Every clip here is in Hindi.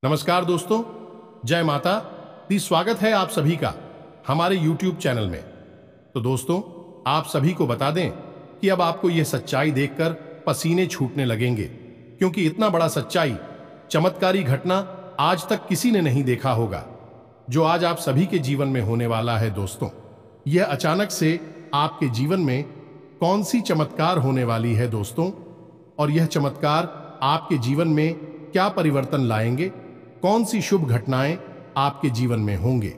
नमस्कार दोस्तों, जय माता दी। स्वागत है आप सभी का हमारे YouTube चैनल में। तो दोस्तों, आप सभी को बता दें कि अब आपको यह सच्चाई देखकर पसीने छूटने लगेंगे, क्योंकि इतना बड़ा सच्चाई, चमत्कारी घटना आज तक किसी ने नहीं देखा होगा, जो आज आप सभी के जीवन में होने वाला है। दोस्तों, यह अचानक से आपके जीवन में कौन सी चमत्कार होने वाली है दोस्तों, और यह चमत्कार आपके जीवन में क्या परिवर्तन लाएंगे, कौन सी शुभ घटनाएं आपके जीवन में होंगे,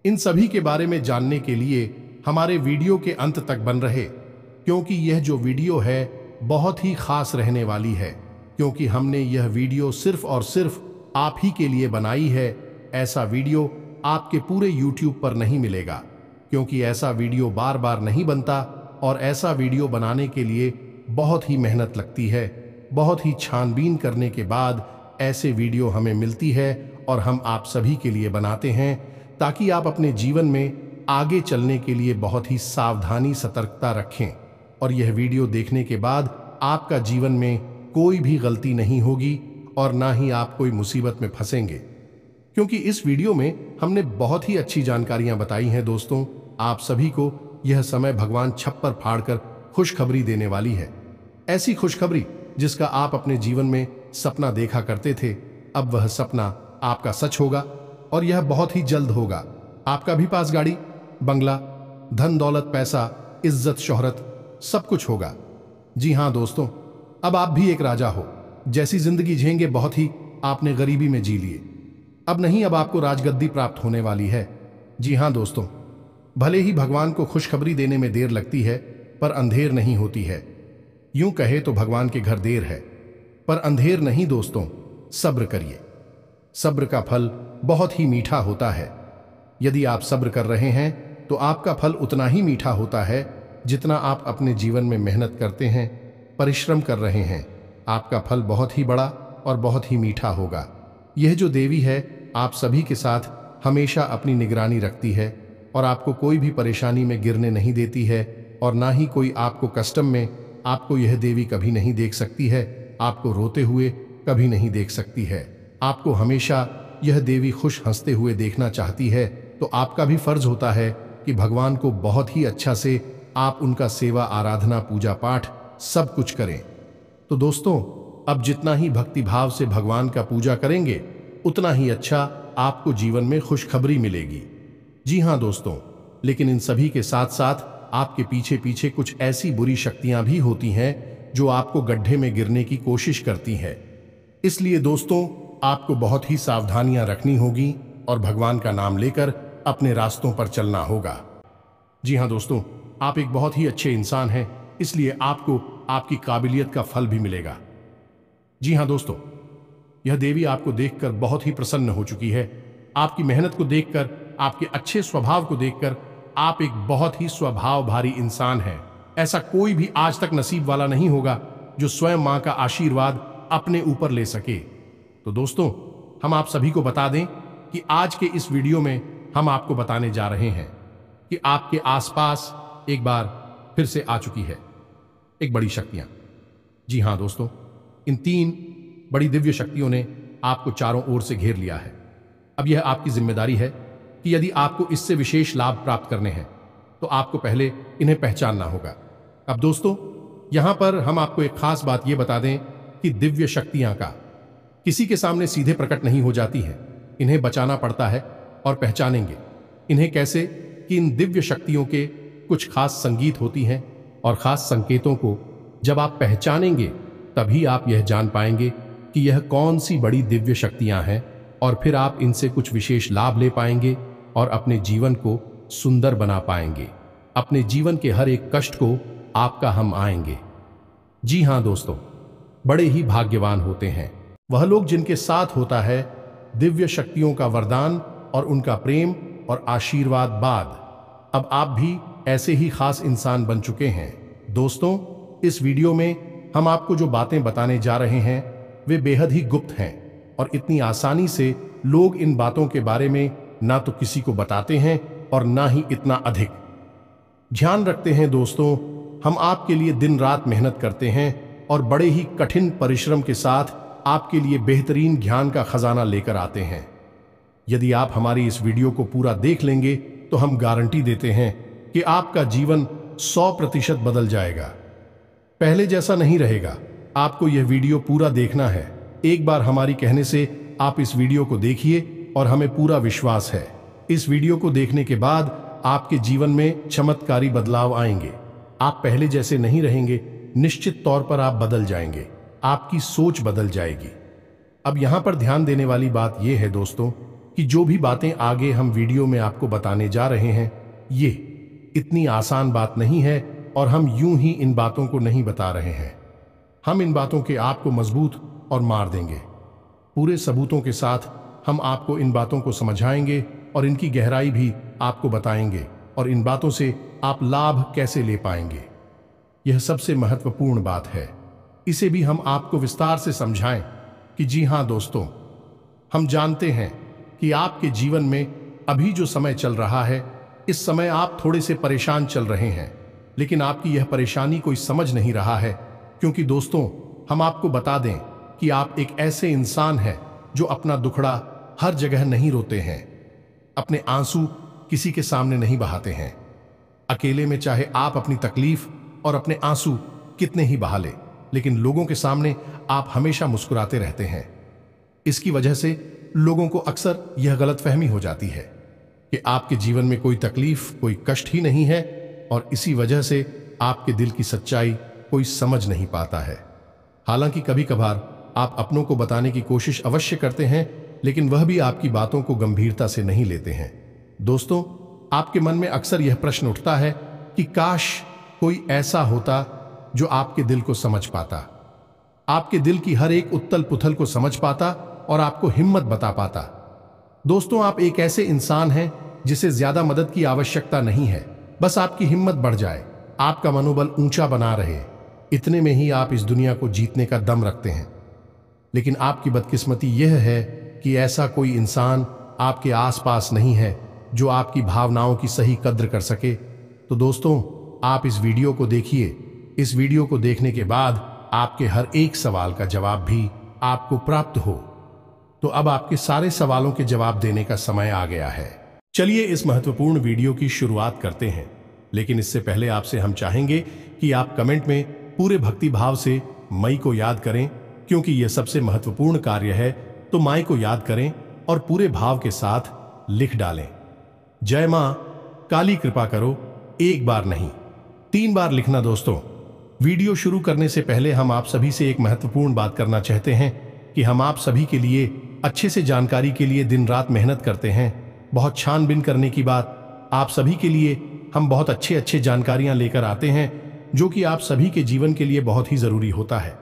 इन सभी के बारे में जानने के लिए हमारे वीडियो के अंत तक बन रहे, क्योंकि यह जो वीडियो है बहुत ही खास रहने वाली है, क्योंकि हमने यह वीडियो सिर्फ और सिर्फ आप ही के लिए बनाई है। ऐसा वीडियो आपके पूरे YouTube पर नहीं मिलेगा, क्योंकि ऐसा वीडियो बार बार नहीं बनता, और ऐसा वीडियो बनाने के लिए बहुत ही मेहनत लगती है। बहुत ही छानबीन करने के बाद ऐसे वीडियो हमें मिलती है, और हम आप सभी के लिए बनाते हैं, ताकि आप अपने जीवन में आगे चलने के लिए बहुत ही सावधानी सतर्कता रखें, और यह वीडियो देखने के बाद आपका जीवन में कोई भी गलती नहीं होगी, और ना ही आप कोई मुसीबत में फंसेंगे, क्योंकि इस वीडियो में हमने बहुत ही अच्छी जानकारियां बताई हैं। दोस्तों, आप सभी को यह समय भगवान छप्पर फाड़कर खुशखबरी देने वाली है। ऐसी खुशखबरी जिसका आप अपने जीवन में सपना देखा करते थे, अब वह सपना आपका सच होगा, और यह बहुत ही जल्द होगा। आपका भी पास गाड़ी, बंगला, धन दौलत, पैसा, इज्जत, शोहरत, सब कुछ होगा। जी हाँ दोस्तों, अब आप भी एक राजा हो। जैसी जिंदगी झेंगे बहुत ही आपने गरीबी में जी लिए, अब नहीं, अब आपको राजगद्दी प्राप्त होने वाली है। जी हाँ दोस्तों, भले ही भगवान को खुशखबरी देने में देर लगती है, पर अंधेर नहीं होती है। यूं कहे तो भगवान के घर देर है, पर अंधेर नहीं दोस्तों। सब्र करिए, सब्र का फल बहुत ही मीठा होता है। यदि आप सब्र कर रहे हैं तो आपका फल उतना ही मीठा होता है जितना आप अपने जीवन में मेहनत करते हैं, परिश्रम कर रहे हैं। आपका फल बहुत ही बड़ा और बहुत ही मीठा होगा। यह जो देवी है आप सभी के साथ हमेशा अपनी निगरानी रखती है, और आपको कोई भी परेशानी में गिरने नहीं देती है, और ना ही कोई आपको कष्टम में आपको यह देवी कभी नहीं देख सकती है। आपको रोते हुए कभी नहीं देख सकती है। आपको हमेशा यह देवी खुश हंसते हुए देखना चाहती है। तो आपका भी फर्ज होता है कि भगवान को बहुत ही अच्छा से आप उनका सेवा, आराधना, पूजा पाठ सब कुछ करें। तो दोस्तों, अब जितना ही भक्ति भाव से भगवान का पूजा करेंगे, उतना ही अच्छा आपको जीवन में खुशखबरी मिलेगी। जी हाँ दोस्तों, लेकिन इन सभी के साथ साथ आपके पीछे पीछे कुछ ऐसी बुरी शक्तियां भी होती हैं जो आपको गड्ढे में गिरने की कोशिश करती है। इसलिए दोस्तों, आपको बहुत ही सावधानियां रखनी होगी, और भगवान का नाम लेकर अपने रास्तों पर चलना होगा। जी हाँ दोस्तों, आप एक बहुत ही अच्छे इंसान हैं, इसलिए आपको आपकी काबिलियत का फल भी मिलेगा। जी हाँ दोस्तों, यह देवी आपको देखकर बहुत ही प्रसन्न हो चुकी है। आपकी मेहनत को देखकर, आपके अच्छे स्वभाव को देखकर, आप एक बहुत ही स्वभाव भारी इंसान हैं। ऐसा कोई भी आज तक नसीब वाला नहीं होगा जो स्वयं मां का आशीर्वाद अपने ऊपर ले सके। तो दोस्तों, हम आप सभी को बता दें कि आज के इस वीडियो में हम आपको बताने जा रहे हैं कि आपके आसपास एक बार फिर से आ चुकी है एक बड़ी शक्तियां। जी हां दोस्तों, इन 3 बड़ी दिव्य शक्तियों ने आपको चारों ओर से घेर लिया है। अब यह आपकी जिम्मेदारी है कि यदि आपको इससे विशेष लाभ प्राप्त करने हैं, तो आपको पहले इन्हें पहचानना होगा। अब दोस्तों, यहां पर हम आपको एक खास बात यह बता दें कि दिव्य शक्तियां का किसी के सामने सीधे प्रकट नहीं हो जाती है। इन्हें बचाना पड़ता है, और पहचानेंगे इन्हें कैसे कि इन दिव्य शक्तियों के कुछ खास संगीत होती हैं, और खास संकेतों को जब आप पहचानेंगे तभी आप यह जान पाएंगे कि यह कौन सी बड़ी दिव्य शक्तियां हैं, और फिर आप इनसे कुछ विशेष लाभ ले पाएंगे और अपने जीवन को सुंदर बना पाएंगे। अपने जीवन के हर एक कष्ट को आपका हम आएंगे। जी हां दोस्तों, बड़े ही भाग्यवान होते हैं वह लोग जिनके साथ होता है दिव्य शक्तियों का वरदान और उनका प्रेम और आशीर्वाद बाद। अब आप भी ऐसे ही खास इंसान बन चुके हैं। दोस्तों, इस वीडियो में हम आपको जो बातें बताने जा रहे हैं वे बेहद ही गुप्त हैं, और इतनी आसानी से लोग इन बातों के बारे में ना तो किसी को बताते हैं और ना ही इतना अधिक ध्यान रखते हैं। दोस्तों, हम आपके लिए दिन रात मेहनत करते हैं और बड़े ही कठिन परिश्रम के साथ आपके लिए बेहतरीन ज्ञान का खजाना लेकर आते हैं। यदि आप हमारी इस वीडियो को पूरा देख लेंगे तो हम गारंटी देते हैं कि आपका जीवन 100% बदल जाएगा, पहले जैसा नहीं रहेगा। आपको यह वीडियो पूरा देखना है। एक बार हमारी कहने से आप इस वीडियो को देखिए और हमें पूरा विश्वास है इस वीडियो को देखने के बाद आपके जीवन में चमत्कारी बदलाव आएंगे। आप पहले जैसे नहीं रहेंगे, निश्चित तौर पर आप बदल जाएंगे, आपकी सोच बदल जाएगी। अब यहां पर ध्यान देने वाली बात यह है दोस्तों कि जो भी बातें आगे हम वीडियो में आपको बताने जा रहे हैं, ये इतनी आसान बात नहीं है और हम यूं ही इन बातों को नहीं बता रहे हैं। हम इन बातों के आपको मजबूत और मार देंगे। पूरे सबूतों के साथ हम आपको इन बातों को समझाएंगे और इनकी गहराई भी आपको बताएंगे और इन बातों से आप लाभ कैसे ले पाएंगे। यह सबसे महत्वपूर्ण बात है। इसे भी हम आपको विस्तार से समझाएं कि जी हां दोस्तों, हम जानते हैं कि आपके जीवन में अभी जो समय चल रहा है, इस समय आप थोड़े से परेशान चल रहे हैं, लेकिन आपकी यह परेशानी कोई समझ नहीं रहा है। क्योंकि दोस्तों, हम आपको बता दें कि आप एक ऐसे इंसान हैं जो अपना दुखड़ा हर जगह नहीं रोते हैं, अपने आंसू किसी के सामने नहीं बहाते हैं। अकेले में चाहे आप अपनी तकलीफ और अपने आंसू कितने ही बहा ले, लेकिन लोगों के सामने आप हमेशा मुस्कुराते रहते हैं। इसकी वजह से लोगों को अक्सर यह गलतफहमी हो जाती है कि आपके जीवन में कोई तकलीफ, कोई कष्ट ही नहीं है और इसी वजह से आपके दिल की सच्चाई कोई समझ नहीं पाता है। हालांकि कभी कभार आप अपनों को बताने की कोशिश अवश्य करते हैं, लेकिन वह भी आपकी बातों को गंभीरता से नहीं लेते हैं। दोस्तों, आपके मन में अक्सर यह प्रश्न उठता है कि काश कोई ऐसा होता जो आपके दिल को समझ पाता, आपके दिल की हर एक उथल पुथल को समझ पाता और आपको हिम्मत बता पाता। दोस्तों, आप एक ऐसे इंसान हैं जिसे ज्यादा मदद की आवश्यकता नहीं है, बस आपकी हिम्मत बढ़ जाए, आपका मनोबल ऊंचा बना रहे, इतने में ही आप इस दुनिया को जीतने का दम रखते हैं। लेकिन आपकी बदकिस्मती यह है कि ऐसा कोई इंसान आपके आसपास नहीं है जो आपकी भावनाओं की सही कद्र कर सके। तो दोस्तों, आप इस वीडियो को देखिए। इस वीडियो को देखने के बाद आपके हर एक सवाल का जवाब भी आपको प्राप्त हो। तो अब आपके सारे सवालों के जवाब देने का समय आ गया है। चलिए इस महत्वपूर्ण वीडियो की शुरुआत करते हैं, लेकिन इससे पहले आपसे हम चाहेंगे कि आप कमेंट में पूरे भक्ति भाव से मई को याद करें, क्योंकि यह सबसे महत्वपूर्ण कार्य है। तो माई को याद करें और पूरे भाव के साथ लिख डालें, जय मां काली कृपा करो। एक बार नहीं, 3 बार लिखना। दोस्तों, वीडियो शुरू करने से पहले हम आप सभी से एक महत्वपूर्ण बात करना चाहते हैं कि हम आप सभी के लिए अच्छे से जानकारी के लिए दिन रात मेहनत करते हैं। बहुत छानबीन करने की बात, आप सभी के लिए हम बहुत अच्छे जानकारियां लेकर आते हैं जो कि आप सभी के जीवन के लिए बहुत ही जरूरी होता है।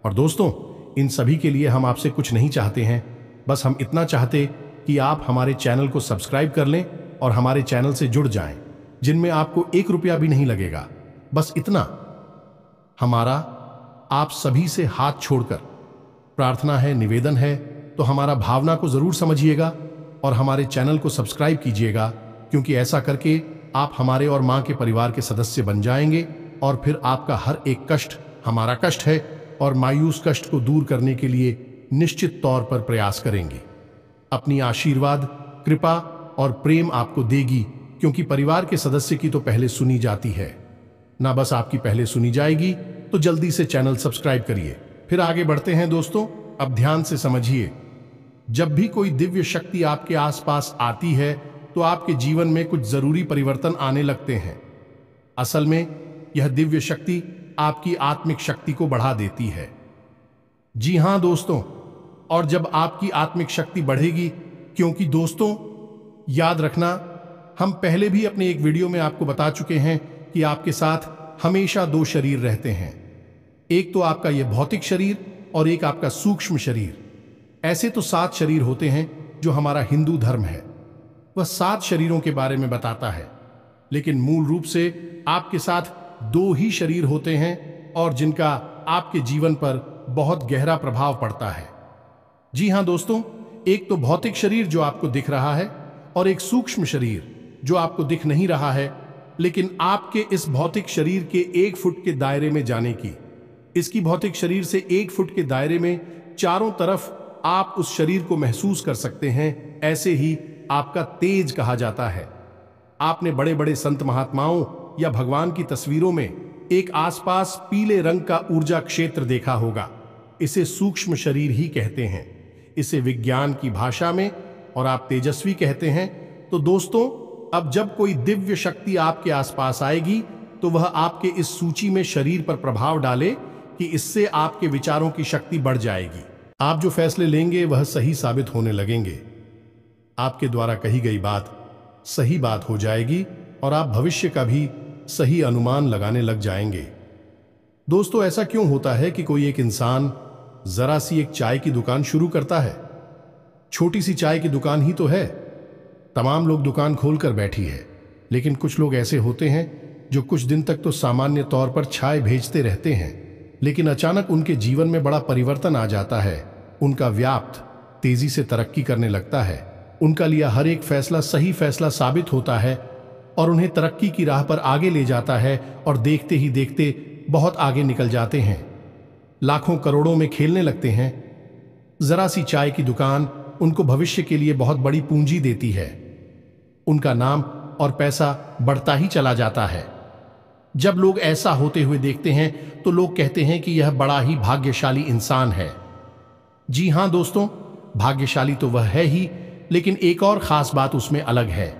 और दोस्तों, इन सभी के लिए हम आपसे कुछ नहीं चाहते हैं, बस हम इतना चाहते कि आप हमारे चैनल को सब्सक्राइब कर लें और हमारे चैनल से जुड़ जाएं, जिनमें आपको 1 रुपया भी नहीं लगेगा। बस इतना हमारा आप सभी से हाथ छोड़कर प्रार्थना है, निवेदन है। तो हमारा भावना को जरूर समझिएगा और हमारे चैनल को सब्सक्राइब कीजिएगा, क्योंकि ऐसा करके आप हमारे और मां के परिवार के सदस्य बन जाएंगे और फिर आपका हर एक कष्ट हमारा कष्ट है और मायूस कष्ट को दूर करने के लिए निश्चित तौर पर प्रयास करेंगे। अपनी आशीर्वाद, कृपा और प्रेम आपको देगी, क्योंकि परिवार के सदस्य की तो पहले सुनी जाती है ना, बस आपकी पहले सुनी जाएगी। तो जल्दी से चैनल सब्सक्राइब करिए। फिर आगे बढ़ते हैं दोस्तों। अब ध्यान से समझिए, जब भी कोई दिव्य शक्ति आपके आसपास आती है तो आपके जीवन में कुछ जरूरी परिवर्तन आने लगते हैं। असल में यह दिव्य शक्ति आपकी आत्मिक शक्ति को बढ़ा देती है। जी हां दोस्तों, और जब आपकी आत्मिक शक्ति बढ़ेगी, क्योंकि दोस्तों याद रखना, हम पहले भी अपने एक वीडियो में आपको बता चुके हैं कि आपके साथ हमेशा 2 शरीर रहते हैं। एक तो आपका यह भौतिक शरीर और एक आपका सूक्ष्म शरीर। ऐसे तो 7 शरीर होते हैं जो हमारा हिंदू धर्म है, वह 7 शरीरों के बारे में बताता है। लेकिन मूल रूप से आपके साथ 2 ही शरीर होते हैं और जिनका आपके जीवन पर बहुत गहरा प्रभाव पड़ता है। जी हां दोस्तों, एक तो भौतिक शरीर जो आपको दिख रहा है और एक सूक्ष्म शरीर जो आपको दिख नहीं रहा है, लेकिन आपके इस भौतिक शरीर के 1 फुट के दायरे में जाने की, इसकी भौतिक शरीर से 1 फुट के दायरे में चारों तरफ आप उस शरीर को महसूस कर सकते हैं, ऐसे ही आपका तेज कहा जाता है। आपने बड़े बड़े संत महात्माओं या भगवान की तस्वीरों में एक आसपास पीले रंग का ऊर्जा क्षेत्र देखा होगा। इसे सूक्ष्म शरीर ही कहते हैं, इसे विज्ञान की भाषा में, और आप तेजस्वी कहते हैं। तो दोस्तों, अब जब कोई दिव्य शक्ति आपके आसपास आएगी तो वह आपके इस सूची में शरीर पर प्रभाव डाले कि इससे आपके विचारों की शक्ति बढ़ जाएगी। आप जो फैसले लेंगे वह सही साबित होने लगेंगे। आपके द्वारा कही गई बात सही बात हो जाएगी और आप भविष्य का भी सही अनुमान लगाने लग जाएंगे। दोस्तों, ऐसा क्यों होता है कि कोई एक इंसान जरा सी एक चाय की दुकान शुरू करता है? छोटी सी चाय की दुकान ही तो है, तमाम लोग दुकान खोलकर बैठी है, लेकिन कुछ लोग ऐसे होते हैं जो कुछ दिन तक तो सामान्य तौर पर चाय भेजते रहते हैं, लेकिन अचानक उनके जीवन में बड़ा परिवर्तन आ जाता है। उनका व्याप्त तेजी से तरक्की करने लगता है, उनका लिया हर एक फैसला सही फैसला साबित होता है और उन्हें तरक्की की राह पर आगे ले जाता है, और देखते ही देखते बहुत आगे निकल जाते हैं, लाखों करोड़ों में खेलने लगते हैं। जरा सी चाय की दुकान उनको भविष्य के लिए बहुत बड़ी पूंजी देती है। उनका नाम और पैसा बढ़ता ही चला जाता है। जब लोग ऐसा होते हुए देखते हैं तो लोग कहते हैं कि यह बड़ा ही भाग्यशाली इंसान है। जी हां दोस्तों, भाग्यशाली तो वह है ही, लेकिन एक और खास बात उसमें अलग है।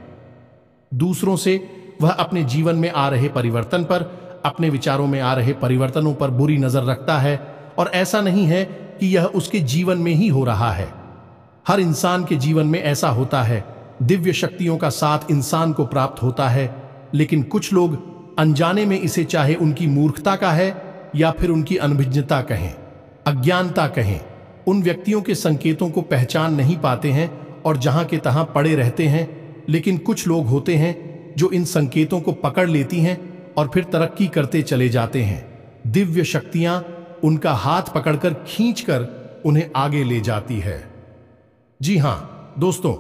दूसरों से वह अपने जीवन में आ रहे परिवर्तन पर, अपने विचारों में आ रहे परिवर्तनों पर बुरी नजर रखता है, और ऐसा नहीं है कि यह उसके जीवन में ही हो रहा है। हर इंसान के जीवन में ऐसा होता है। दिव्य शक्तियों का साथ इंसान को प्राप्त होता है, लेकिन कुछ लोग अनजाने में इसे, चाहे उनकी मूर्खता का है या फिर उनकी अनभिज्ञता कहें, अज्ञानता कहें, उन व्यक्तियों के संकेतों को पहचान नहीं पाते हैं और जहां के तहां पड़े रहते हैं। लेकिन कुछ लोग होते हैं जो इन संकेतों को पकड़ लेती हैं और फिर तरक्की करते चले जाते हैं। दिव्य शक्तियां उनका हाथ पकड़कर खींचकर उन्हें आगे ले जाती है। जी हां दोस्तों,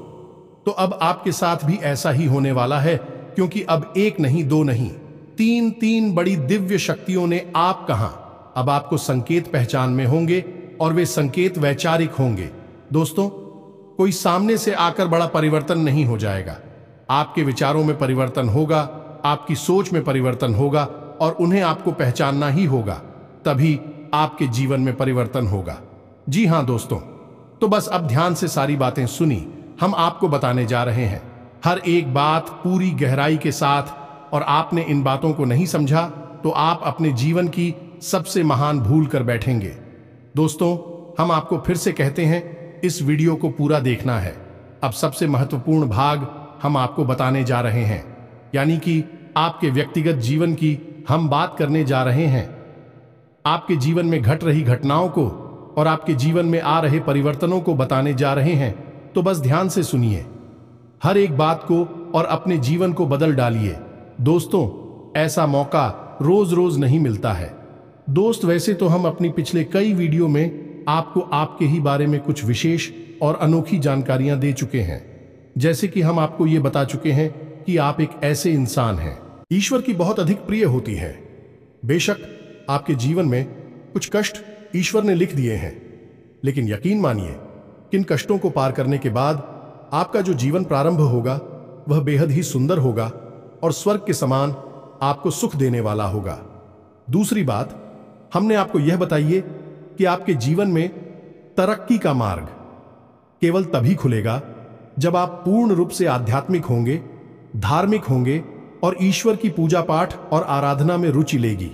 तो अब आपके साथ भी ऐसा ही होने वाला है, क्योंकि अब एक नहीं, दो नहीं, तीन बड़ी दिव्य शक्तियों ने आप कहां, अब आपको संकेत पहचान में होंगे, और वे संकेत वैचारिक होंगे। दोस्तों, कोई सामने से आकर बड़ा परिवर्तन नहीं हो जाएगा। आपके विचारों में परिवर्तन होगा, आपकी सोच में परिवर्तन होगा, और उन्हें आपको पहचानना ही होगा, तभी आपके जीवन में परिवर्तन होगा। जी हां दोस्तों, तो बस अब ध्यान से सारी बातें सुनी, हम आपको बताने जा रहे हैं हर एक बात पूरी गहराई के साथ, और आपने इन बातों को नहीं समझा तो आप अपने जीवन की सबसे महान भूल कर बैठेंगे। दोस्तों, हम आपको फिर से कहते हैं, इस वीडियो को पूरा देखना है। अब सबसे महत्वपूर्ण भाग हम आपको बताने जा रहे हैं, यानी कि आपके व्यक्तिगत जीवन की हम बात करने जा रहे हैं। आपके जीवन में घट रही घटनाओं को और आपके जीवन में आ रहे परिवर्तनों को बताने जा रहे हैं, तो बस ध्यान से सुनिए हर एक बात को और अपने जीवन को बदल डालिए। दोस्तों, ऐसा मौका रोज रोज नहीं मिलता है। दोस्त, वैसे तो हम अपनी पिछले कई वीडियो में आपको आपके ही बारे में कुछ विशेष और अनोखी जानकारियां दे चुके हैं, जैसे कि हम आपको ये बता चुके हैं कि आप एक ऐसे इंसान हैं ईश्वर की बहुत अधिक प्रिय होती हैं। बेशक आपके जीवन में कुछ कष्ट ईश्वर ने लिख दिए हैं, लेकिन यकीन मानिए, किन कष्टों को पार करने के बाद आपका जो जीवन प्रारंभ होगा वह बेहद ही सुंदर होगा और स्वर्ग के समान आपको सुख देने वाला होगा। दूसरी बात, हमने आपको यह बताइए कि आपके जीवन में तरक्की का मार्ग केवल तभी खुलेगा जब आप पूर्ण रूप से आध्यात्मिक होंगे, धार्मिक होंगे और ईश्वर की पूजा पाठ और आराधना में रुचि लेगी।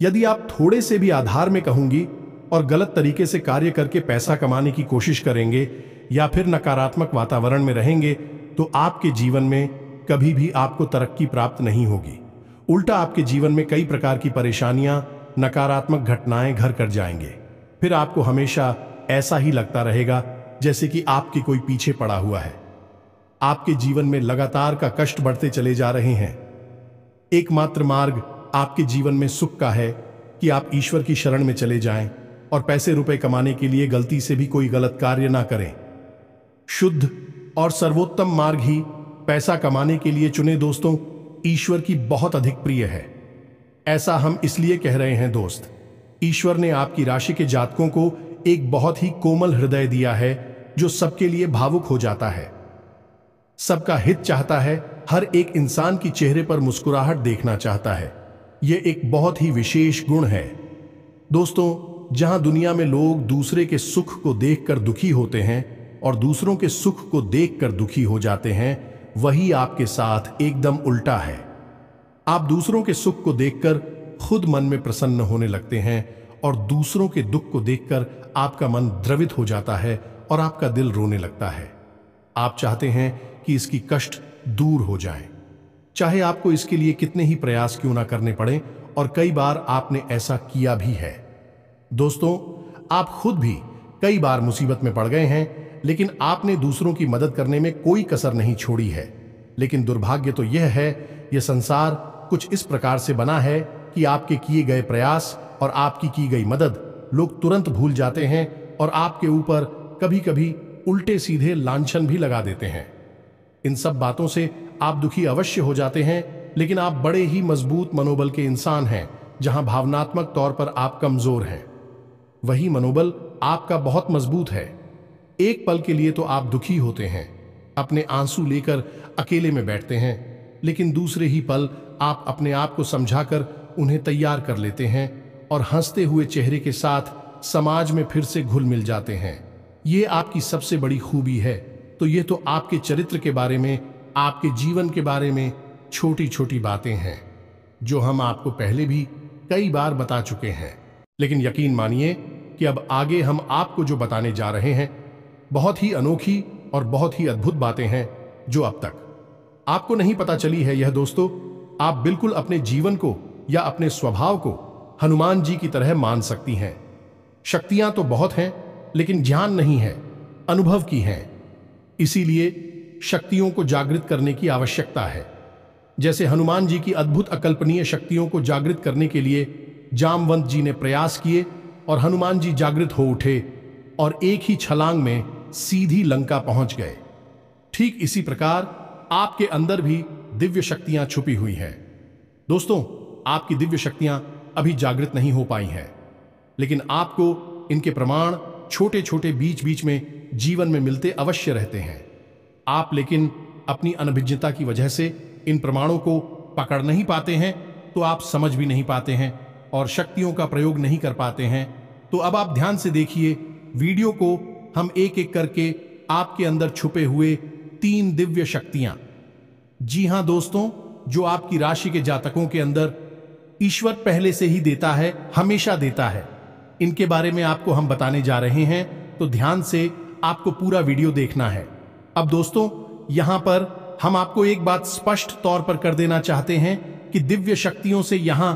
यदि आप थोड़े से भी अधार्मिक होंगी और गलत तरीके से कार्य करके पैसा कमाने की कोशिश करेंगे या फिर नकारात्मक वातावरण में रहेंगे, तो आपके जीवन में कभी भी आपको तरक्की प्राप्त नहीं होगी। उल्टा आपके जीवन में कई प्रकार की परेशानियां, नकारात्मक घटनाएं घर कर जाएंगे। फिर आपको हमेशा ऐसा ही लगता रहेगा जैसे कि आपके कोई पीछे पड़ा हुआ है। आपके जीवन में लगातार का कष्ट बढ़ते चले जा रहे हैं। एकमात्र मार्ग आपके जीवन में सुख का है कि आप ईश्वर की शरण में चले जाएं और पैसे रुपए कमाने के लिए गलती से भी कोई गलत कार्य ना करें। शुद्ध और सर्वोत्तम मार्ग ही पैसा कमाने के लिए चुने। दोस्तों, ईश्वर की बहुत अधिक प्रिय है। ऐसा हम इसलिए कह रहे हैं दोस्त, ईश्वर ने आपकी राशि के जातकों को एक बहुत ही कोमल हृदय दिया है जो सबके लिए भावुक हो जाता है, सबका हित चाहता है, हर एक इंसान की चेहरे पर मुस्कुराहट देखना चाहता है। यह एक बहुत ही विशेष गुण है। दोस्तों, जहां दुनिया में लोग दूसरे के सुख को देखकर दुखी होते हैं और दूसरों के सुख को देखकर दुखी हो जाते हैं, वही आपके साथ एकदम उल्टा है। आप दूसरों के सुख को देखकर खुद मन में प्रसन्न होने लगते हैं और दूसरों के दुख को देखकर आपका मन द्रवित हो जाता है और आपका दिल रोने लगता है। आप चाहते हैं कि इसकी कष्ट दूर हो जाए, चाहे आपको इसके लिए कितने ही प्रयास क्यों ना करने पड़े, और कई बार आपने ऐसा किया भी है। दोस्तों, आप खुद भी कई बार मुसीबत में पड़ गए हैं, लेकिन आपने दूसरों की मदद करने में कोई कसर नहीं छोड़ी है। लेकिन दुर्भाग्य तो यह है, यह संसार कुछ इस प्रकार से बना है कि आपके किए गए प्रयास और आपकी की गई मदद लोग तुरंत भूल जाते हैं और आपके ऊपर कभी कभी उल्टे सीधे लांछन भी लगा देते हैं। इन सब बातों से आप दुखी अवश्य हो जाते हैं, लेकिन आप बड़े ही मजबूत मनोबल के इंसान हैं। जहां भावनात्मक तौर पर आप कमजोर हैं, वही मनोबल आपका बहुत मजबूत है। एक पल के लिए तो आप दुखी होते हैं, अपने आंसू लेकर अकेले में बैठते हैं, लेकिन दूसरे ही पल आप अपने आप को समझाकर उन्हें तैयार कर लेते हैं और हंसते हुए चेहरे के साथ समाज में फिर से घुल मिल जाते हैं। ये आपकी सबसे बड़ी खूबी है। तो ये तो आपके चरित्र के बारे में, आपके जीवन के बारे में छोटी छोटी बातें हैं जो हम आपको पहले भी कई बार बता चुके हैं। लेकिन यकीन मानिए कि अब आगे हम आपको जो बताने जा रहे हैं, बहुत ही अनोखी और बहुत ही अद्भुत बातें हैं जो अब तक आपको नहीं पता चली है। यह दोस्तों, आप बिल्कुल अपने जीवन को या अपने स्वभाव को हनुमान जी की तरह मान सकती हैं। शक्तियां तो बहुत हैं, लेकिन ज्ञान नहीं है, अनुभव की हैं। इसीलिए शक्तियों को जागृत करने की आवश्यकता है। जैसे हनुमान जी की अद्भुत अकल्पनीय शक्तियों को जागृत करने के लिए जामवंत जी ने प्रयास किए और हनुमान जी जागृत हो उठे और एक ही छलांग में सीधी लंका पहुंच गए। ठीक इसी प्रकार आपके अंदर भी दिव्य शक्तियां छुपी हुई हैं। दोस्तों, आपकी दिव्य शक्तियां अभी जागृत नहीं हो पाई हैं, लेकिन आपको इनके प्रमाण छोटे छोटे बीच बीच में जीवन में मिलते अवश्य रहते हैं। आप लेकिन अपनी अनभिज्ञता की वजह से इन प्रमाणों को पकड़ नहीं पाते हैं, तो आप समझ भी नहीं पाते हैं और शक्तियों का प्रयोग नहीं कर पाते हैं। तो अब आप ध्यान से देखिए वीडियो को, हम एक एक करके आपके अंदर छुपे हुए 3 दिव्य शक्तियां, जी हां दोस्तों, जो आपकी राशि के जातकों के अंदर ईश्वर पहले से ही देता है, हमेशा देता है, इनके बारे में आपको हम बताने जा रहे हैं। तो ध्यान से आपको पूरा वीडियो देखना है। अब दोस्तों, यहां पर हम आपको एक बात स्पष्ट तौर पर कर देना चाहते हैं कि दिव्य शक्तियों से यहां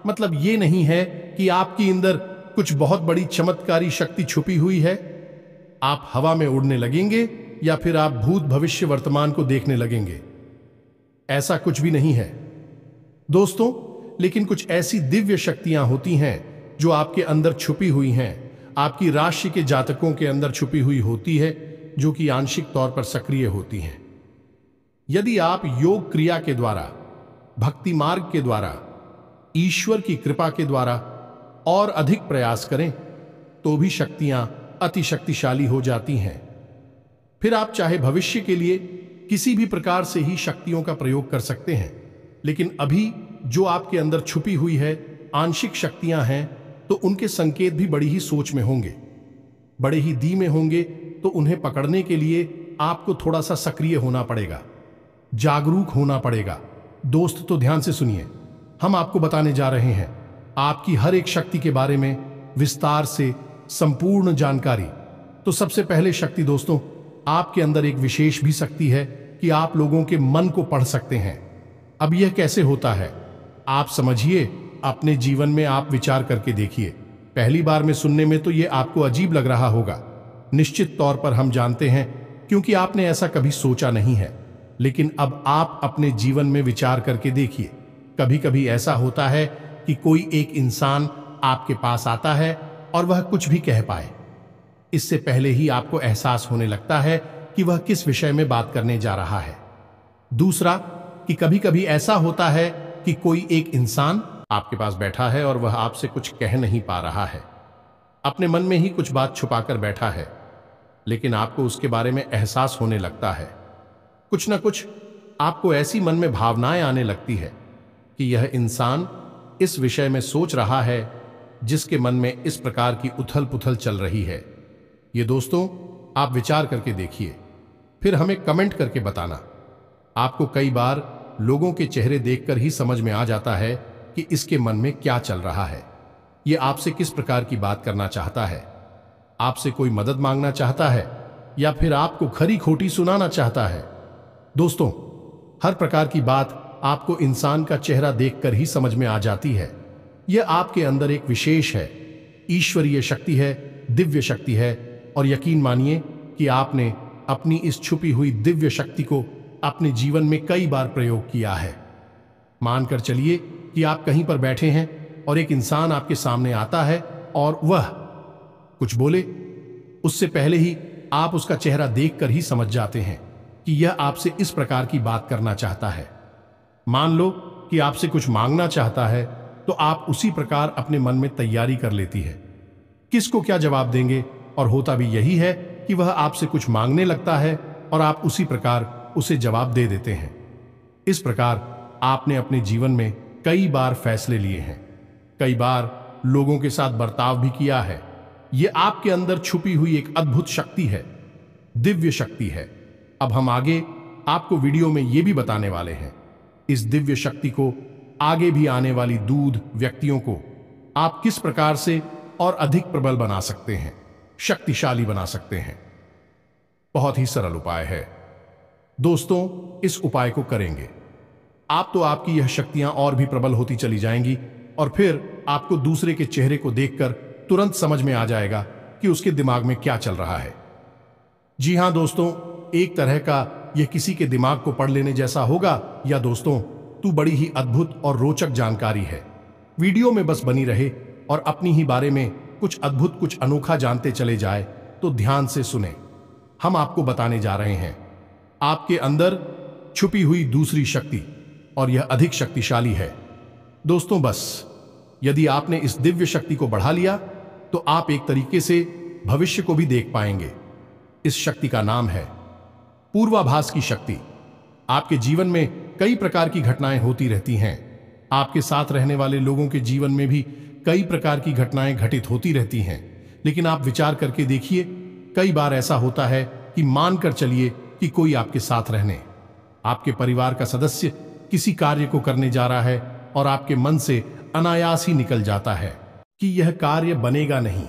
मतलब ये नहीं है कि आपके अंदर कुछ बहुत बड़ी चमत्कारी शक्ति छुपी हुई है। आप हवा में उड़ने लगेंगे या फिर आप भूत भविष्य वर्तमान को देखने लगेंगे, ऐसा कुछ भी नहीं है दोस्तों। लेकिन कुछ ऐसी दिव्य शक्तियां होती हैं जो आपके अंदर छुपी हुई हैं, आपकी राशि के जातकों के अंदर छुपी हुई होती है, जो कि आंशिक तौर पर सक्रिय होती हैं। यदि आप योग क्रिया के द्वारा, भक्ति मार्ग के द्वारा, ईश्वर की कृपा के द्वारा और अधिक प्रयास करें, तो भी शक्तियां अति शक्तिशाली हो जाती हैं। फिर आप चाहे भविष्य के लिए किसी भी प्रकार से ही शक्तियों का प्रयोग कर सकते हैं, लेकिन अभी जो आपके अंदर छुपी हुई है आंशिक शक्तियां हैं, तो उनके संकेत भी बड़ी ही सोच में होंगे, बड़े ही धीमे होंगे। तो उन्हें पकड़ने के लिए आपको थोड़ा सा सक्रिय होना पड़ेगा, जागरूक होना पड़ेगा। दोस्त, तो ध्यान से सुनिए, हम आपको बताने जा रहे हैं आपकी हर एक शक्ति के बारे में विस्तार से संपूर्ण जानकारी। तो सबसे पहले शक्ति दोस्तों, आपके अंदर एक विशेष भी शक्ति है कि आप लोगों के मन को पढ़ सकते हैं। अब यह कैसे होता है, आप समझिए, अपने जीवन में आप विचार करके देखिए। पहली बार में सुनने में तो यह आपको अजीब लग रहा होगा, निश्चित तौर पर हम जानते हैं, क्योंकि आपने ऐसा कभी सोचा नहीं है। लेकिन अब आप अपने जीवन में विचार करके देखिए। कभी कभी ऐसा होता है कि कोई एक इंसान आपके पास आता है और वह कुछ भी कह पाए, इससे पहले ही आपको एहसास होने लगता है कि वह किस विषय में बात करने जा रहा है। दूसरा, कि कभी कभी ऐसा होता है कि कोई एक इंसान आपके पास बैठा है और वह आपसे कुछ कह नहीं पा रहा है। अपने मन में ही कुछ बात छुपाकर बैठा है, लेकिन आपको उसके बारे में एहसास होने लगता है। कुछ न कुछ आपको ऐसी मन में भावनाएं आने लगती है कि यह इंसान इस विषय में सोच रहा है जिसके मन में इस प्रकार की उथल पुथल चल रही है। ये दोस्तों, आप विचार करके देखिए, फिर हमें कमेंट करके बताना। आपको कई बार लोगों के चेहरे देखकर ही समझ में आ जाता है कि इसके मन में क्या चल रहा है। ये आपसे किस प्रकार की बात करना चाहता है, आपसे कोई मदद मांगना चाहता है या फिर आपको खरी खोटी सुनाना चाहता है। दोस्तों, हर प्रकार की बात आपको इंसान का चेहरा देखकर ही समझ में आ जाती है। यह आपके अंदर एक विशेष है, ईश्वरीय शक्ति है, दिव्य शक्ति है। और यकीन मानिए कि आपने अपनी इस छुपी हुई दिव्य शक्ति को अपने जीवन में कई बार प्रयोग किया है। मानकर चलिए कि आप कहीं पर बैठे हैं और एक इंसान आपके सामने आता है और वह कुछ बोले, उससे पहले ही आप उसका चेहरा देखकर ही समझ जाते हैं कि यह आपसे इस प्रकार की बात करना चाहता है। मान लो कि आपसे कुछ मांगना चाहता है, तो आप उसी प्रकार अपने मन में तैयारी कर लेती है किसको क्या जवाब देंगे, और होता भी यही है कि वह आपसे कुछ मांगने लगता है और आप उसी प्रकार उसे जवाब दे देते हैं। इस प्रकार आपने अपने जीवन में कई बार फैसले लिए हैं, कई बार लोगों के साथ बर्ताव भी किया है। यह आपके अंदर छुपी हुई एक अद्भुत शक्ति है, दिव्य शक्ति है। अब हम आगे आपको वीडियो में यह भी बताने वाले हैं, इस दिव्य शक्ति को आगे भी आने वाली दूध व्यक्तियों को आप किस प्रकार से और अधिक प्रबल बना सकते हैं, शक्तिशाली बना सकते हैं। बहुत ही सरल उपाय है दोस्तों, इस उपाय को करेंगे आप तो आपकी यह शक्तियां और भी प्रबल होती चली जाएंगी और फिर आपको दूसरे के चेहरे को देखकर तुरंत समझ में आ जाएगा कि उसके दिमाग में क्या चल रहा है। जी हां दोस्तों, एक तरह का यह किसी के दिमाग को पढ़ लेने जैसा होगा। या दोस्तों, तू बड़ी ही अद्भुत और रोचक जानकारी है। वीडियो में बस बनी रहे और अपनी ही बारे में कुछ अद्भुत, कुछ अनोखा जानते चले जाए तो ध्यान से सुने। हम आपको बताने जा रहे हैं आपके अंदर छुपी हुई दूसरी शक्ति, और यह अधिक शक्तिशाली है। दोस्तों, बस यदि आपने इस दिव्य शक्ति को बढ़ा लिया तो आप एक तरीके से भविष्य को भी देख पाएंगे। इस शक्ति का नाम है पूर्वाभास की शक्ति। आपके जीवन में कई प्रकार की घटनाएं होती रहती हैं। आपके साथ रहने वाले लोगों के जीवन में भी कई प्रकार की घटनाएं घटित होती रहती हैं, लेकिन आप विचार करके देखिए, कई बार ऐसा होता है कि मानकर चलिए कि कोई आपके साथ रहने, आपके परिवार का सदस्य किसी कार्य को करने जा रहा है और आपके मन से अनायास ही निकल जाता है कि यह कार्य बनेगा नहीं।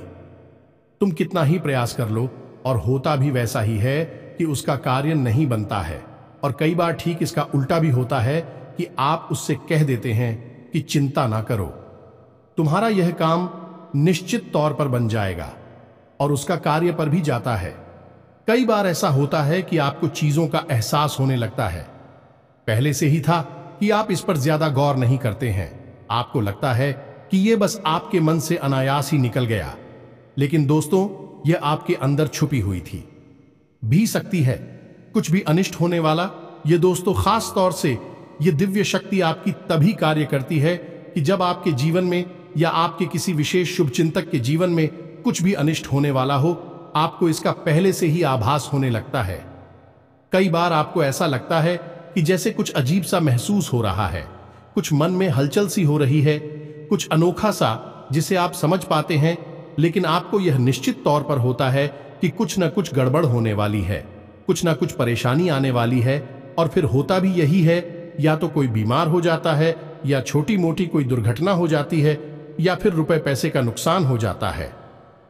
तुम कितना ही प्रयास कर लो और होता भी वैसा ही है कि उसका कार्य नहीं बनता है। और कई बार ठीक इसका उल्टा भी होता है कि आप उससे कह देते हैं कि चिंता ना करो, तुम्हारा यह काम निश्चित तौर पर बन जाएगा, और उसका कार्य पर भी जाता है। कई बार ऐसा होता है कि आपको चीजों का एहसास होने लगता है, पहले से ही था कि आप इस पर ज्यादा गौर नहीं करते हैं। आपको लगता है कि यह बस आपके मन से अनायास ही निकल गया, लेकिन दोस्तों, यह आपके अंदर छुपी हुई थी भी सकती है। कुछ भी अनिष्ट होने वाला, ये दोस्तों, खास तौर से ये दिव्य शक्ति आपकी तभी कार्य करती है कि जब आपके जीवन में या आपके किसी विशेष शुभचिंतक के जीवन में कुछ भी अनिष्ट होने वाला हो, आपको इसका पहले से ही आभास होने लगता है। कई बार आपको ऐसा लगता है कि जैसे कुछ अजीब सा महसूस हो रहा है, कुछ मन में हलचल सी हो रही है, कुछ अनोखा सा जिसे आप समझ पाते हैं, लेकिन आपको यह निश्चित तौर पर होता है कि कुछ न कुछ गड़बड़ होने वाली है, कुछ ना कुछ परेशानी आने वाली है। और फिर होता भी यही है, या तो कोई बीमार हो जाता है, या छोटी मोटी कोई दुर्घटना हो जाती है, या फिर रुपए पैसे का नुकसान हो जाता है।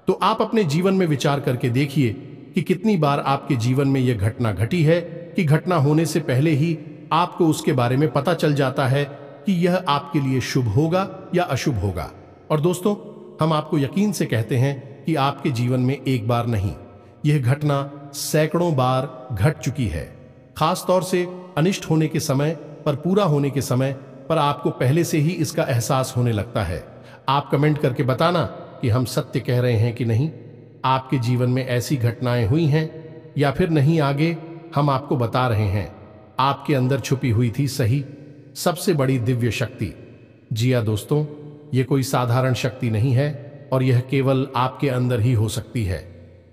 तो आप अपने जीवन में विचार करके देखिए कि कितनी बार आपके जीवन में यह घटना घटी है कि घटना होने से पहले ही आपको उसके बारे में पता चल जाता है कि यह आपके लिए शुभ होगा या अशुभ होगा। और दोस्तों, हम आपको यकीन से कहते हैं कि आपके जीवन में एक बार नहीं, यह घटना सैकड़ों बार घट चुकी है। खास तौर से अनिष्ट होने के समय पर, पूरा होने के समय पर आपको पहले से ही इसका एहसास होने लगता है। आप कमेंट करके बताना कि हम सत्य कह रहे हैं कि नहीं। आपके जीवन में ऐसी घटनाएं हुई हैं या फिर नहीं, आगे हम आपको बता रहे हैं। आपके अंदर छुपी हुई थी सही सबसे बड़ी दिव्य शक्ति। जी हां दोस्तों, ये कोई साधारण शक्ति नहीं है, और यह केवल आपके अंदर ही हो सकती है।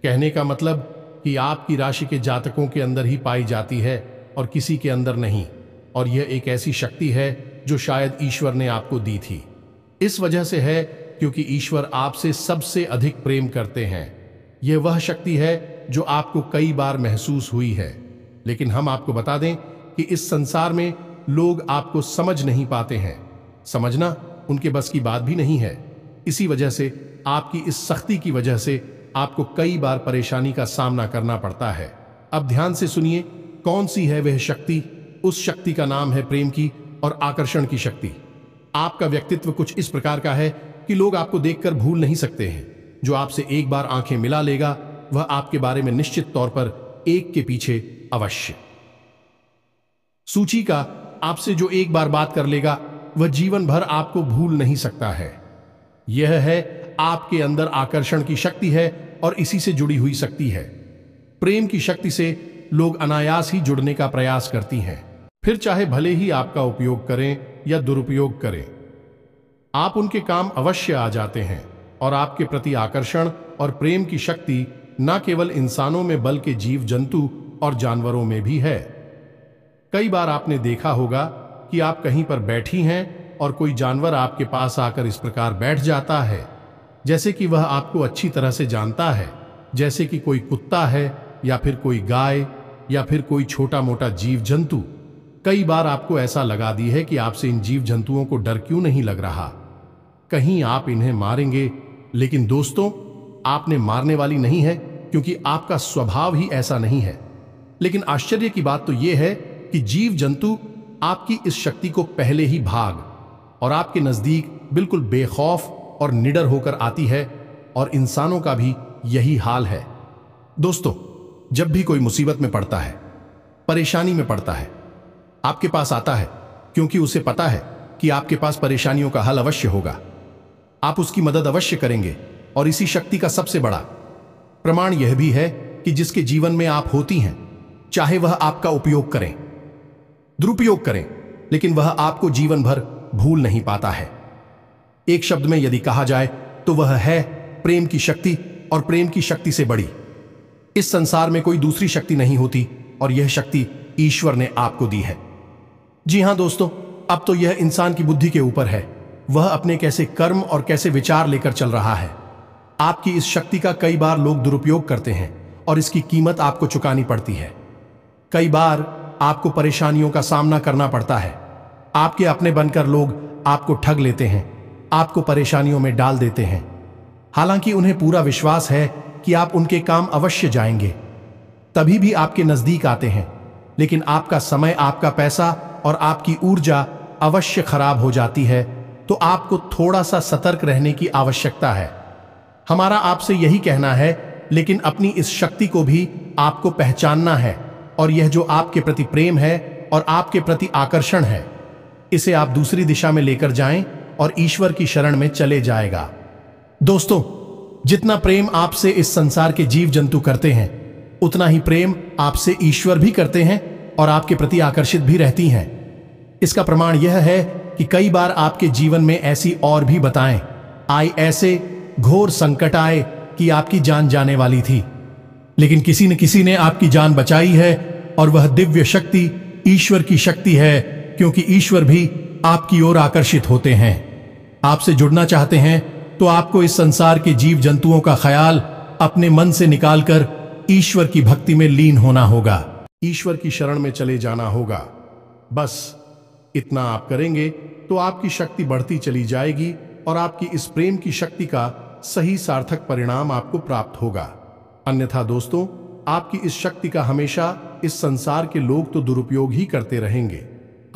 कहने का मतलब कि आपकी राशि के जातकों के अंदर ही पाई जाती है और किसी के अंदर नहीं। और यह एक ऐसी शक्ति है जो शायद ईश्वर ने आपको दी थी। इस वजह से है क्योंकि ईश्वर आपसे सबसे अधिक प्रेम करते हैं। यह वह शक्ति है जो आपको कई बार महसूस हुई है, लेकिन हम आपको बता दें कि इस संसार में लोग आपको समझ नहीं पाते हैं। समझना उनके बस की बात भी नहीं है। इसी वजह से आपकी इस सख्ती की वजह से आपको कई बार परेशानी का सामना करना पड़ता है। अब ध्यान से सुनिए, कौन सी है वह शक्ति। उस शक्ति का नाम है प्रेम की और आकर्षण की शक्ति। आपका व्यक्तित्व कुछ इस प्रकार का है कि लोग आपको देखकर भूल नहीं सकते हैं। जो आपसे एक बार आंखें मिला लेगा वह आपके बारे में निश्चित तौर पर एक के पीछे अवश्य सूची का आपसे जो एक बार बात कर लेगा वह जीवन भर आपको भूल नहीं सकता है। यह है आपके अंदर आकर्षण की शक्ति है और इसी से जुड़ी हुई शक्ति है। प्रेम की शक्ति से लोग अनायास ही जुड़ने का प्रयास करती हैं, फिर चाहे भले ही आपका उपयोग करें या दुरुपयोग करें। आप उनके काम अवश्य आ जाते हैं और आपके प्रति आकर्षण और प्रेम की शक्ति न केवल इंसानों में बल्कि जीव जंतु और जानवरों में भी है। कई बार आपने देखा होगा कि आप कहीं पर बैठी हैं और कोई जानवर आपके पास आकर इस प्रकार बैठ जाता है जैसे कि वह आपको अच्छी तरह से जानता है, जैसे कि कोई कुत्ता है या फिर कोई गाय या फिर कोई छोटा मोटा जीव जंतु। कई बार आपको ऐसा लगा दी है कि आपसे इन जीव जंतुओं को डर क्यों नहीं लग रहा, कहीं आप इन्हें मारेंगे। लेकिन दोस्तों, आपने मारने वाली नहीं है क्योंकि आपका स्वभाव ही ऐसा नहीं है। लेकिन आश्चर्य की बात तो यह है कि जीव जंतु आपकी इस शक्ति को पहले ही भाग और आपके नजदीक बिल्कुल बेखौफ और निडर होकर आती है, और इंसानों का भी यही हाल है। दोस्तों, जब भी कोई मुसीबत में पड़ता है, परेशानी में पड़ता है, आपके पास आता है क्योंकि उसे पता है कि आपके पास परेशानियों का हल अवश्य होगा। आप उसकी मदद अवश्य करेंगे। और इसी शक्ति का सबसे बड़ा प्रमाण यह भी है कि जिसके जीवन में आप होती हैं, चाहे वह आपका उपयोग करें, दुरुपयोग करें, लेकिन वह आपको जीवन भर भूल नहीं पाता है। एक शब्द में यदि कहा जाए तो वह है प्रेम की शक्ति, और प्रेम की शक्ति से बड़ी इस संसार में कोई दूसरी शक्ति नहीं होती, और यह शक्ति ईश्वर ने आपको दी है। जी हां दोस्तों, अब तो यह इंसान की बुद्धि के ऊपर है, वह अपने कैसे कर्म और कैसे विचार लेकर चल रहा है। आपकी इस शक्ति का कई बार लोग दुरुपयोग करते हैं और इसकी कीमत आपको चुकानी पड़ती है। कई बार आपको परेशानियों का सामना करना पड़ता है। आपके अपने बनकर लोग आपको ठग लेते हैं, आपको परेशानियों में डाल देते हैं। हालांकि उन्हें पूरा विश्वास है कि आप उनके काम अवश्य जाएंगे, तभी भी आपके नजदीक आते हैं। लेकिन आपका समय, आपका पैसा और आपकी ऊर्जा अवश्य खराब हो जाती है। तो आपको थोड़ा सा सतर्क रहने की आवश्यकता है। हमारा आपसे यही कहना है, लेकिन अपनी इस शक्ति को भी आपको पहचानना है, और यह जो आपके प्रति प्रेम है और आपके प्रति आकर्षण है, इसे आप दूसरी दिशा में लेकर जाएं और ईश्वर की शरण में चले जाएगा। दोस्तों, जितना प्रेम आपसे इस संसार के जीव जंतु करते हैं, उतना ही प्रेम आपसे ईश्वर भी करते हैं और आपके प्रति आकर्षित भी रहती हैं। इसका प्रमाण यह है कि कई बार आपके जीवन में ऐसी और भी बताएं आई, ऐसे घोर संकट आए कि आपकी जान जाने वाली थी, लेकिन किसी न किसी ने आपकी जान बचाई है, और वह दिव्य शक्ति ईश्वर की शक्ति है, क्योंकि ईश्वर भी आपकी ओर आकर्षित होते हैं। आपसे जुड़ना चाहते हैं तो आपको इस संसार के जीव जंतुओं का ख्याल अपने मन से निकालकर ईश्वर की भक्ति में लीन होना होगा, ईश्वर की शरण में चले जाना होगा। बस इतना आप करेंगे तो आपकी शक्ति बढ़ती चली जाएगी और आपकी इस प्रेम की शक्ति का सही सार्थक परिणाम आपको प्राप्त होगा। अन्यथा दोस्तों, आपकी इस शक्ति का हमेशा इस संसार के लोग तो दुरुपयोग ही करते रहेंगे।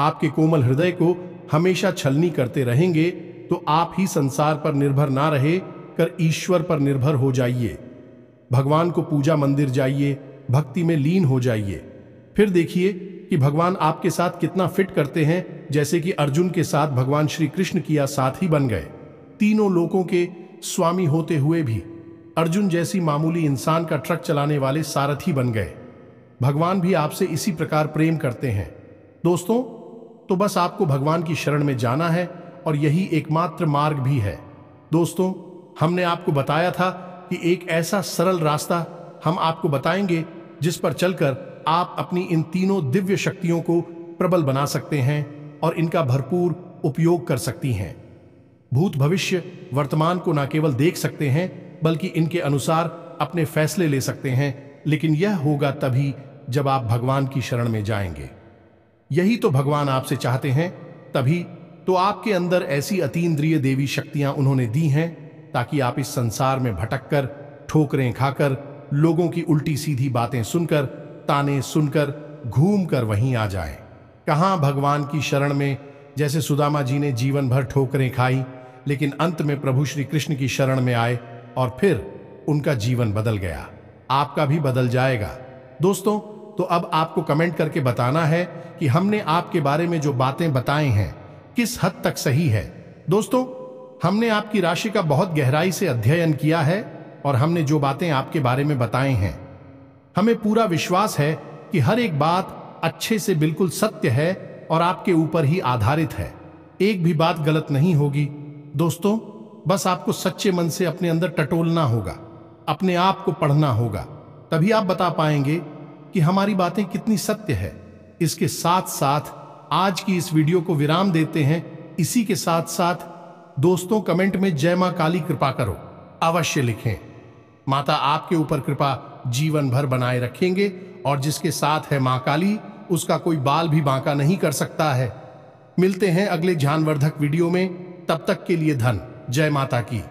आपके कोमल हृदय को हमेशा छलनी करते रहेंगे। तो आप ही संसार पर निर्भर ना रहे कर ईश्वर पर निर्भर हो जाइए। भगवान को पूजा मंदिर जाइए, भक्ति में लीन हो जाइए। फिर देखिए कि भगवान आपके साथ कितना फिट करते हैं। जैसे कि अर्जुन के साथ भगवान श्री कृष्ण किया साथी बन गए। तीनों लोकों के स्वामी होते हुए भी अर्जुन जैसी मामूली इंसान का ट्रक चलाने वाले सारथी बन गए। भगवान भी आपसे इसी प्रकार प्रेम करते हैं। दोस्तों, तो बस आपको भगवान की शरण में जाना है, और यही एकमात्र मार्ग भी है। दोस्तों, हमने आपको बताया था कि एक ऐसा सरल रास्ता हम आपको बताएंगे जिस पर चलकर आप अपनी इन तीनों दिव्य शक्तियों को प्रबल बना सकते हैं और इनका भरपूर उपयोग कर सकती हैं। भूत भविष्य वर्तमान को न केवल देख सकते हैं बल्कि इनके अनुसार अपने फैसले ले सकते हैं, लेकिन यह होगा तभी जब आप भगवान की शरण में जाएंगे। यही तो भगवान आपसे चाहते हैं, तभी तो आपके अंदर ऐसी अतीन्द्रिय देवी शक्तियां उन्होंने दी हैं ताकि आप इस संसार में भटककर, ठोकरें खाकर, लोगों की उल्टी सीधी बातें सुनकर, ताने सुनकर, घूमकर वहीं आ जाएं। कहां भगवान की शरण में, जैसे सुदामा जी ने जीवन भर ठोकरें खाई लेकिन अंत में प्रभु श्री कृष्ण की शरण में आए और फिर उनका जीवन बदल गया। आपका भी बदल जाएगा। दोस्तों, तो अब आपको कमेंट करके बताना है कि हमने आपके बारे में जो बातें बताई हैं किस हद तक सही है। दोस्तों, हमने आपकी राशि का बहुत गहराई से अध्ययन किया है और हमने जो बातें आपके बारे में बताई हैं, हमें पूरा विश्वास है कि हर एक बात अच्छे से बिल्कुल सत्य है और आपके ऊपर ही आधारित है। एक भी बात गलत नहीं होगी। दोस्तों, बस आपको सच्चे मन से अपने अंदर टटोलना होगा, अपने आप को पढ़ना होगा, तभी आप बता पाएंगे कि हमारी बातें कितनी सत्य है। इसके साथ साथ आज की इस वीडियो को विराम देते हैं। इसी के साथ साथ दोस्तों, कमेंट में जय मां काली कृपा करो अवश्य लिखें। माता आपके ऊपर कृपा जीवन भर बनाए रखेंगे और जिसके साथ है मां काली, उसका कोई बाल भी बांका नहीं कर सकता है। मिलते हैं अगले ज्ञानवर्धक वीडियो में, तब तक के लिए धन जय माता की।